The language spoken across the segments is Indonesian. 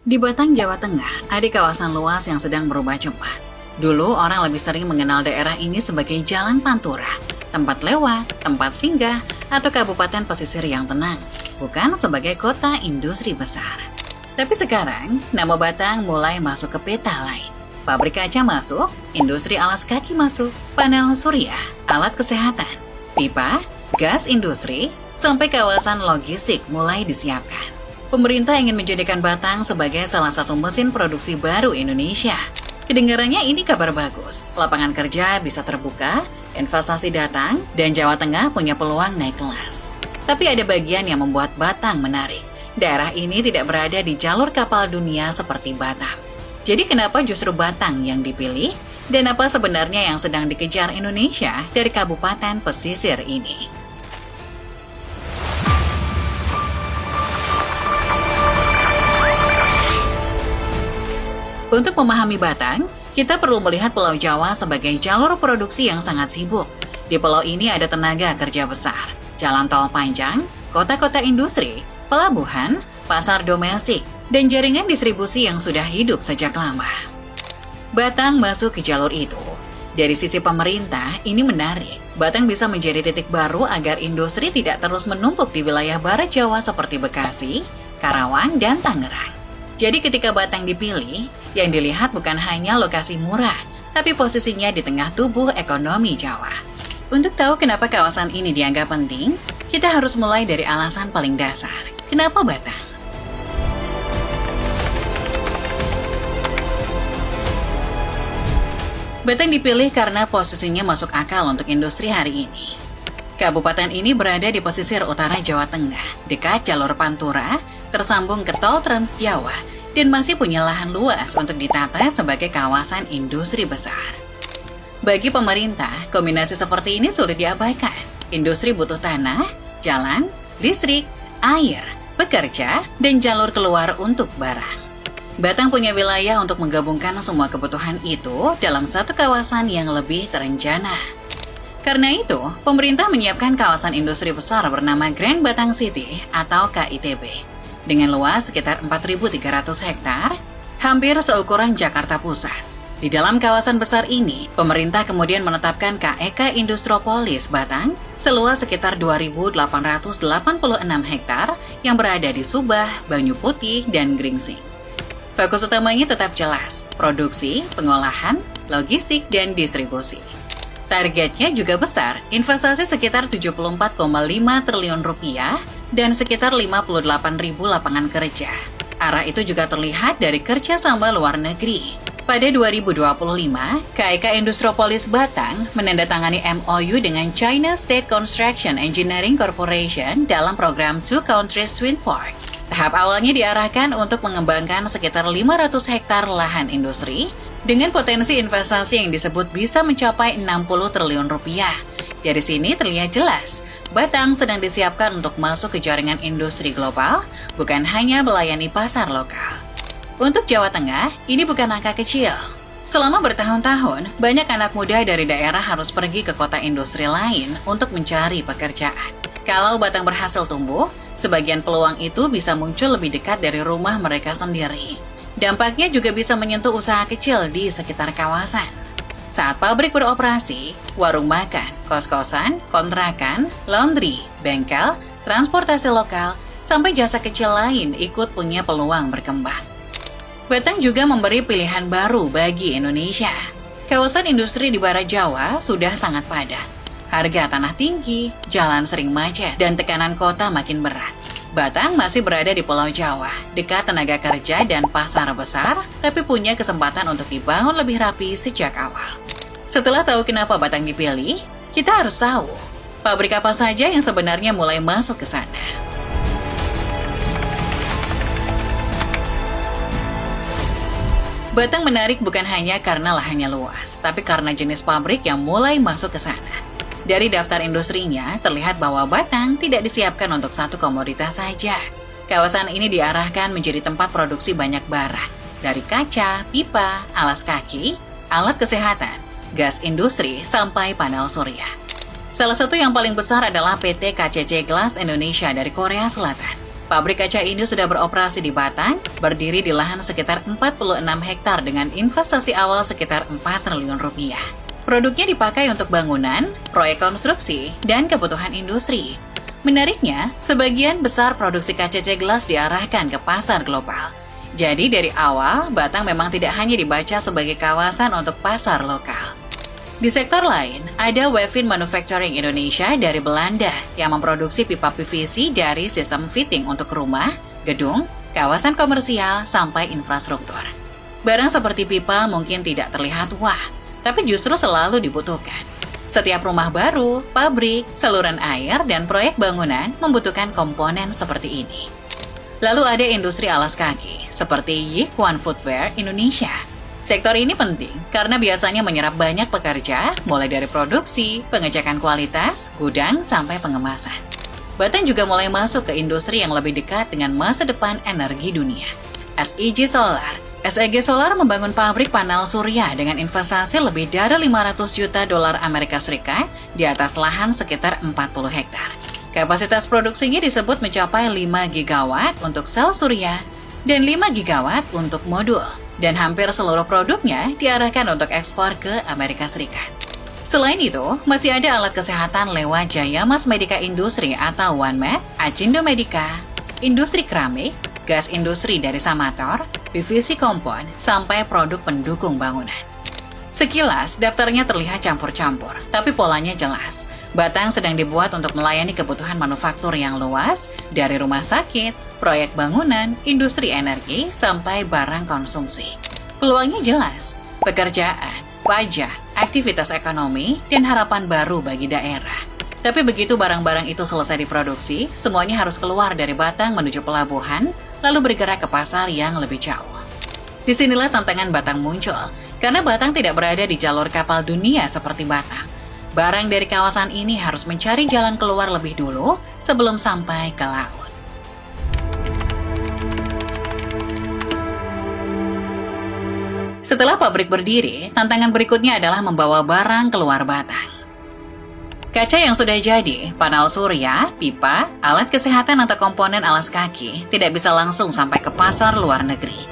Di Batang, Jawa Tengah, ada kawasan luas yang sedang berubah cepat. Dulu, orang lebih sering mengenal daerah ini sebagai Jalan Pantura, tempat lewat, tempat singgah, atau kabupaten pesisir yang tenang, bukan sebagai kota industri besar. Tapi sekarang, nama Batang mulai masuk ke peta lain. Pabrik kaca masuk, industri alas kaki masuk, panel surya, alat kesehatan, pipa, gas industri, sampai kawasan logistik mulai disiapkan. Pemerintah ingin menjadikan Batang sebagai salah satu mesin produksi baru Indonesia. Kedengarannya ini kabar bagus, lapangan kerja bisa terbuka, investasi datang, dan Jawa Tengah punya peluang naik kelas. Tapi ada bagian yang membuat Batang menarik. Daerah ini tidak berada di jalur kapal dunia seperti Batam. Jadi kenapa justru Batang yang dipilih? Dan apa sebenarnya yang sedang dikejar Indonesia dari kabupaten pesisir ini? Untuk memahami Batang, kita perlu melihat Pulau Jawa sebagai jalur produksi yang sangat sibuk. Di pulau ini ada tenaga kerja besar, jalan tol panjang, kota-kota industri, pelabuhan, pasar domestik, dan jaringan distribusi yang sudah hidup sejak lama. Batang masuk ke jalur itu. Dari sisi pemerintah, ini menarik. Batang bisa menjadi titik baru agar industri tidak terus menumpuk di wilayah barat Jawa seperti Bekasi, Karawang, dan Tangerang. Jadi ketika Batang dipilih, yang dilihat bukan hanya lokasi murah, tapi posisinya di tengah tubuh ekonomi Jawa. Untuk tahu kenapa kawasan ini dianggap penting, kita harus mulai dari alasan paling dasar. Kenapa Batang? Batang dipilih karena posisinya masuk akal untuk industri hari ini. Kabupaten ini berada di pesisir utara Jawa Tengah, dekat jalur Pantura, tersambung ke tol Trans Jawa, dan masih punya lahan luas untuk ditata sebagai kawasan industri besar. Bagi pemerintah, kombinasi seperti ini sulit diabaikan. Industri butuh tanah, jalan, listrik, air, pekerja, dan jalur keluar untuk barang. Batang punya wilayah untuk menggabungkan semua kebutuhan itu dalam satu kawasan yang lebih terencana. Karena itu, pemerintah menyiapkan kawasan industri besar bernama Grand Batang City atau KITB. Dengan luas sekitar 4.300 hektar, hampir seukuran Jakarta Pusat. Di dalam kawasan besar ini, pemerintah kemudian menetapkan KEK Industropolis Batang seluas sekitar 2.886 hektar yang berada di Subah, Banyu Putih, dan Gringsing. Fokus utamanya tetap jelas, produksi, pengolahan, logistik, dan distribusi. Targetnya juga besar, investasi sekitar 74,5 triliun rupiah dan sekitar 58.000 lapangan kerja. Arah itu juga terlihat dari kerjasama luar negeri. Pada 2025, KEK Industropolis Batang menandatangani MOU dengan China State Construction Engineering Corporation dalam program Two Countries Twin Park. Tahap awalnya diarahkan untuk mengembangkan sekitar 500 hektar lahan industri dengan potensi investasi yang disebut bisa mencapai 60 triliun rupiah. Dari sini terlihat jelas, Batang sedang disiapkan untuk masuk ke jaringan industri global, bukan hanya melayani pasar lokal. Untuk Jawa Tengah, ini bukan angka kecil. Selama bertahun-tahun, banyak anak muda dari daerah harus pergi ke kota industri lain untuk mencari pekerjaan. Kalau Batang berhasil tumbuh, sebagian peluang itu bisa muncul lebih dekat dari rumah mereka sendiri. Dampaknya juga bisa menyentuh usaha kecil di sekitar kawasan. Saat pabrik beroperasi, warung makan, kos-kosan, kontrakan, laundry, bengkel, transportasi lokal, sampai jasa kecil lain ikut punya peluang berkembang. Batang juga memberi pilihan baru bagi Indonesia. Kawasan industri di Barat Jawa sudah sangat padat. Harga tanah tinggi, jalan sering macet, dan tekanan kota makin berat. Batang masih berada di Pulau Jawa, dekat tenaga kerja dan pasar besar, tapi punya kesempatan untuk dibangun lebih rapi sejak awal. Setelah tahu kenapa Batang dipilih, kita harus tahu pabrik apa saja yang sebenarnya mulai masuk ke sana. Batang menarik bukan hanya karena lahannya luas, tapi karena jenis pabrik yang mulai masuk ke sana. Dari daftar industrinya, terlihat bahwa Batang tidak disiapkan untuk satu komoditas saja. Kawasan ini diarahkan menjadi tempat produksi banyak barang, dari kaca, pipa, alas kaki, alat kesehatan, gas industri, sampai panel surya. Salah satu yang paling besar adalah PT KCC Glass Indonesia dari Korea Selatan. pabrik kaca ini sudah beroperasi di Batang, berdiri di lahan sekitar 46 hektar dengan investasi awal sekitar 4 triliun rupiah. Produknya dipakai untuk bangunan, proyek konstruksi, dan kebutuhan industri. Menariknya, sebagian besar produksi kaca gelas diarahkan ke pasar global. Jadi dari awal, Batang memang tidak hanya dibaca sebagai kawasan untuk pasar lokal. Di sektor lain, ada Wavin Manufacturing Indonesia dari Belanda yang memproduksi pipa PVC dari sistem fitting untuk rumah, gedung, kawasan komersial, sampai infrastruktur. Barang seperti pipa mungkin tidak terlihat wah, tapi justru selalu dibutuhkan. Setiap rumah baru, pabrik, saluran air, dan proyek bangunan membutuhkan komponen seperti ini. Lalu ada industri alas kaki, seperti Yikuan Footwear Indonesia. Sektor ini penting karena biasanya menyerap banyak pekerja, mulai dari produksi, pengecekan kualitas, gudang, sampai pengemasan. Batang juga mulai masuk ke industri yang lebih dekat dengan masa depan energi dunia. SEG Solar. SEG Solar membangun pabrik panel surya dengan investasi lebih dari 500 juta dolar Amerika Serikat di atas lahan sekitar 40 hektar. Kapasitas produksinya disebut mencapai 5 gigawatt untuk sel surya dan 5 gigawatt untuk modul. Dan hampir seluruh produknya diarahkan untuk ekspor ke Amerika Serikat. Selain itu, masih ada alat kesehatan lewat Jaya Mas Medica Industri atau OneMed, Acindo Medica, industri keramik, gas industri dari Samator, PVC kompon, sampai produk pendukung bangunan. Sekilas, daftarnya terlihat campur-campur, tapi polanya jelas. Batang sedang dibuat untuk melayani kebutuhan manufaktur yang luas, dari rumah sakit, proyek bangunan, industri energi, sampai barang konsumsi. Peluangnya jelas, pekerjaan, pajak, aktivitas ekonomi, dan harapan baru bagi daerah. Tapi begitu barang-barang itu selesai diproduksi, semuanya harus keluar dari Batang menuju pelabuhan, lalu bergerak ke pasar yang lebih jauh. Disinilah tantangan Batang muncul, karena Batang tidak berada di jalur kapal dunia seperti Batang. Barang dari kawasan ini harus mencari jalan keluar lebih dulu sebelum sampai ke laut. Setelah pabrik berdiri, tantangan berikutnya adalah membawa barang keluar Batang. Kaca yang sudah jadi, panel surya, pipa, alat kesehatan atau komponen alas kaki tidak bisa langsung sampai ke pasar luar negeri.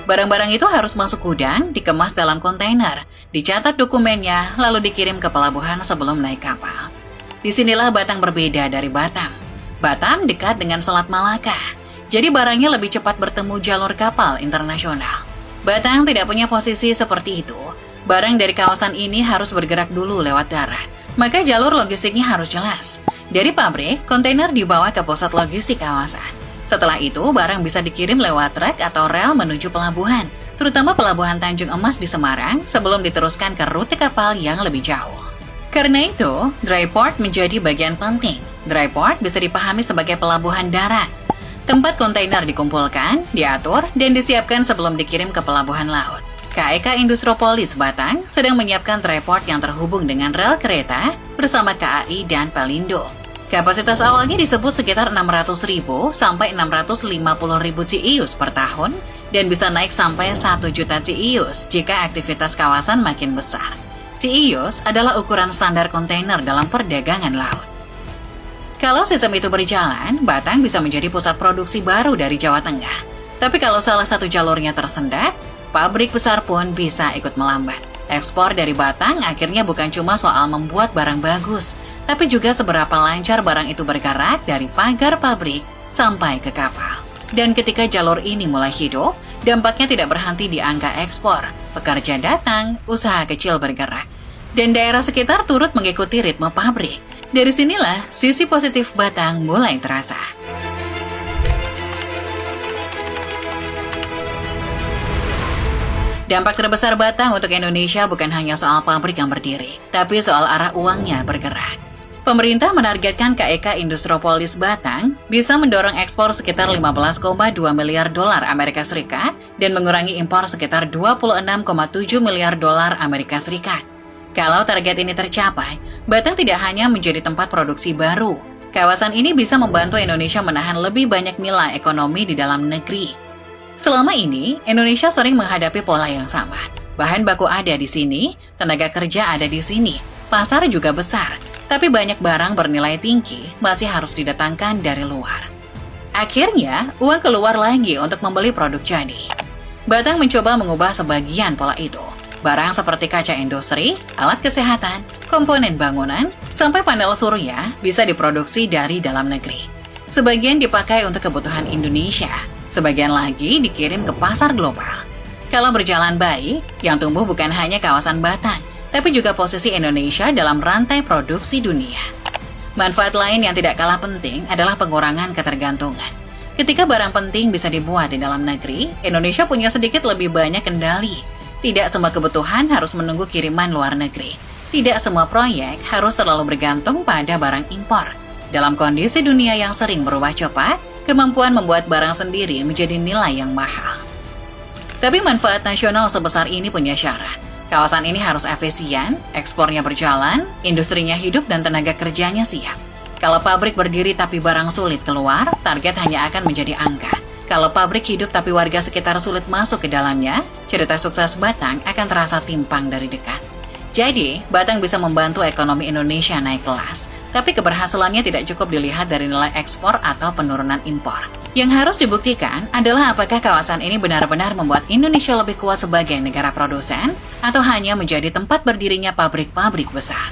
Barang-barang itu harus masuk gudang, dikemas dalam kontainer, dicatat dokumennya, lalu dikirim ke pelabuhan sebelum naik kapal. Disinilah Batang berbeda dari Batam. Batam dekat dengan Selat Malaka, jadi barangnya lebih cepat bertemu jalur kapal internasional. Batang tidak punya posisi seperti itu. Barang dari kawasan ini harus bergerak dulu lewat darat, maka jalur logistiknya harus jelas. Dari pabrik, kontainer dibawa ke pusat logistik kawasan. Setelah itu, barang bisa dikirim lewat truk atau rel menuju pelabuhan, terutama pelabuhan Tanjung Emas di Semarang sebelum diteruskan ke rute kapal yang lebih jauh. Karena itu, dry port menjadi bagian penting. Dry port bisa dipahami sebagai pelabuhan darat. Tempat kontainer dikumpulkan, diatur, dan disiapkan sebelum dikirim ke pelabuhan laut. KEK Industropolis Batang sedang menyiapkan dry port yang terhubung dengan rel kereta bersama KAI dan Pelindo. Kapasitas awalnya disebut sekitar 600.000 sampai 650.000 CIUS per tahun dan bisa naik sampai 1 juta CIUS jika aktivitas kawasan makin besar. CIUS adalah ukuran standar kontainer dalam perdagangan laut. Kalau sistem itu berjalan, Batang bisa menjadi pusat produksi baru dari Jawa Tengah. Tapi kalau salah satu jalurnya tersendat, pabrik besar pun bisa ikut melambat. Ekspor dari Batang akhirnya bukan cuma soal membuat barang bagus, tapi juga seberapa lancar barang itu bergerak dari pagar pabrik sampai ke kapal. Dan ketika jalur ini mulai hidup, dampaknya tidak berhenti di angka ekspor. Pekerja datang, usaha kecil bergerak, dan daerah sekitar turut mengikuti ritme pabrik. Dari sinilah sisi positif Batang mulai terasa. Dampak terbesar Batang untuk Indonesia bukan hanya soal pabrik yang berdiri, tapi soal arah uangnya bergerak. Pemerintah menargetkan KEK Industropolis Batang bisa mendorong ekspor sekitar 15,2 miliar dolar Amerika Serikat dan mengurangi impor sekitar 26,7 miliar dolar Amerika Serikat. Kalau target ini tercapai, Batang tidak hanya menjadi tempat produksi baru. Kawasan ini bisa membantu Indonesia menahan lebih banyak nilai ekonomi di dalam negeri. Selama ini, Indonesia sering menghadapi pola yang sama. Bahan baku ada di sini, tenaga kerja ada di sini, pasar juga besar. Tapi banyak barang bernilai tinggi masih harus didatangkan dari luar. Akhirnya, uang keluar lagi untuk membeli produk jadi. Batang mencoba mengubah sebagian pola itu. Barang seperti kaca industri, alat kesehatan, komponen bangunan, sampai panel surya bisa diproduksi dari dalam negeri. Sebagian dipakai untuk kebutuhan Indonesia, sebagian lagi dikirim ke pasar global. Kalau berjalan baik, yang tumbuh bukan hanya kawasan Batang, tapi juga posisi Indonesia dalam rantai produksi dunia. Manfaat lain yang tidak kalah penting adalah pengurangan ketergantungan. Ketika barang penting bisa dibuat di dalam negeri, Indonesia punya sedikit lebih banyak kendali. Tidak semua kebutuhan harus menunggu kiriman luar negeri. Tidak semua proyek harus terlalu bergantung pada barang impor. Dalam kondisi dunia yang sering berubah cepat, kemampuan membuat barang sendiri menjadi nilai yang mahal. Tapi manfaat nasional sebesar ini punya syarat. Kawasan ini harus efisien, ekspornya berjalan, industrinya hidup dan tenaga kerjanya siap. Kalau pabrik berdiri tapi barang sulit keluar, target hanya akan menjadi angka. Kalau pabrik hidup tapi warga sekitar sulit masuk ke dalamnya, cerita sukses Batang akan terasa timpang dari dekat. Jadi, Batang bisa membantu ekonomi Indonesia naik kelas. Tapi keberhasilannya tidak cukup dilihat dari nilai ekspor atau penurunan impor. Yang harus dibuktikan adalah apakah kawasan ini benar-benar membuat Indonesia lebih kuat sebagai negara produsen atau hanya menjadi tempat berdirinya pabrik-pabrik besar.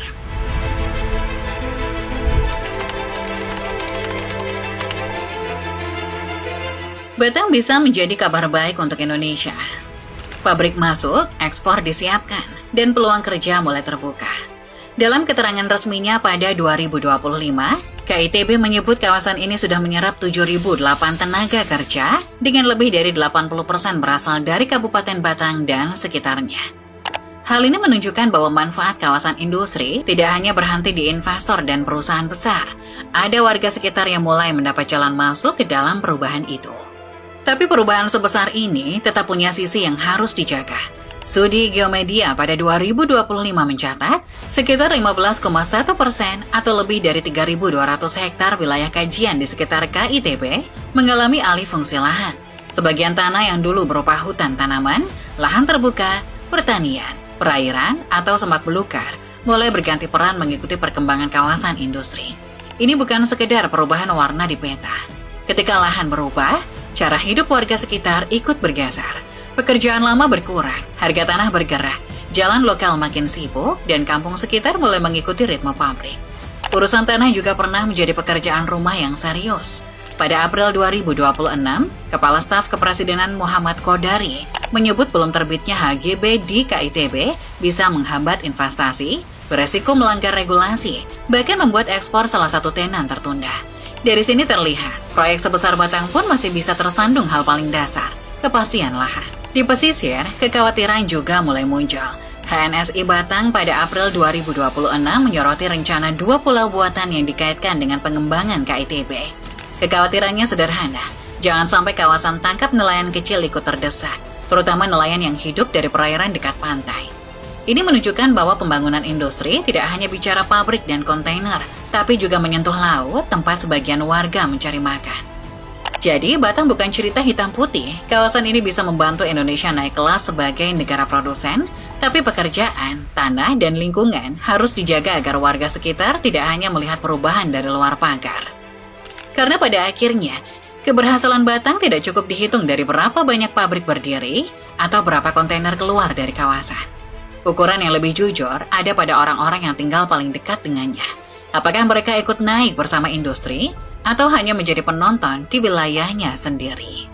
Batang bisa menjadi kabar baik untuk Indonesia. Pabrik masuk, ekspor disiapkan, dan peluang kerja mulai terbuka. Dalam keterangan resminya pada 2025, KITB menyebut kawasan ini sudah menyerap 7.008 tenaga kerja dengan lebih dari 80% berasal dari Kabupaten Batang dan sekitarnya. Hal ini menunjukkan bahwa manfaat kawasan industri tidak hanya berhenti di investor dan perusahaan besar. Ada warga sekitar yang mulai mendapat jalan masuk ke dalam perubahan itu. Tapi perubahan sebesar ini tetap punya sisi yang harus dijaga. Studi Geomedia pada 2025 mencatat, sekitar 15,1% atau lebih dari 3.200 hektar wilayah kajian di sekitar KITB mengalami alih fungsi lahan. Sebagian tanah yang dulu berupa hutan tanaman, lahan terbuka, pertanian, perairan, atau semak belukar mulai berganti peran mengikuti perkembangan kawasan industri. Ini bukan sekedar perubahan warna di peta. Ketika lahan berubah, cara hidup warga sekitar ikut bergeser. Pekerjaan lama berkurang, harga tanah bergerak, jalan lokal makin sibuk, dan kampung sekitar mulai mengikuti ritme pabrik. Urusan tanah juga pernah menjadi pekerjaan rumah yang serius. Pada April 2026, Kepala Staf Kepresidenan Muhammad Kodari menyebut belum terbitnya HGB di KITB bisa menghambat investasi, beresiko melanggar regulasi, bahkan membuat ekspor salah satu tenan tertunda. Dari sini terlihat, proyek sebesar Batang pun masih bisa tersandung hal paling dasar, kepastian lahan. Di pesisir, kekhawatiran juga mulai muncul. HNSI Batang pada April 2026 menyoroti rencana 2 pulau buatan yang dikaitkan dengan pengembangan KITB. Kekhawatirannya sederhana, jangan sampai kawasan tangkap nelayan kecil ikut terdesak, terutama nelayan yang hidup dari perairan dekat pantai. Ini menunjukkan bahwa pembangunan industri tidak hanya bicara pabrik dan kontainer, tapi juga menyentuh laut tempat sebagian warga mencari makan. Jadi, Batang bukan cerita hitam putih. Kawasan ini bisa membantu Indonesia naik kelas sebagai negara produsen, tapi pekerjaan, tanah, dan lingkungan harus dijaga agar warga sekitar tidak hanya melihat perubahan dari luar pagar. Karena pada akhirnya, keberhasilan Batang tidak cukup dihitung dari berapa banyak pabrik berdiri atau berapa kontainer keluar dari kawasan. Ukuran yang lebih jujur ada pada orang-orang yang tinggal paling dekat dengannya. Apakah mereka ikut naik bersama industri? Atau hanya menjadi penonton di wilayahnya sendiri.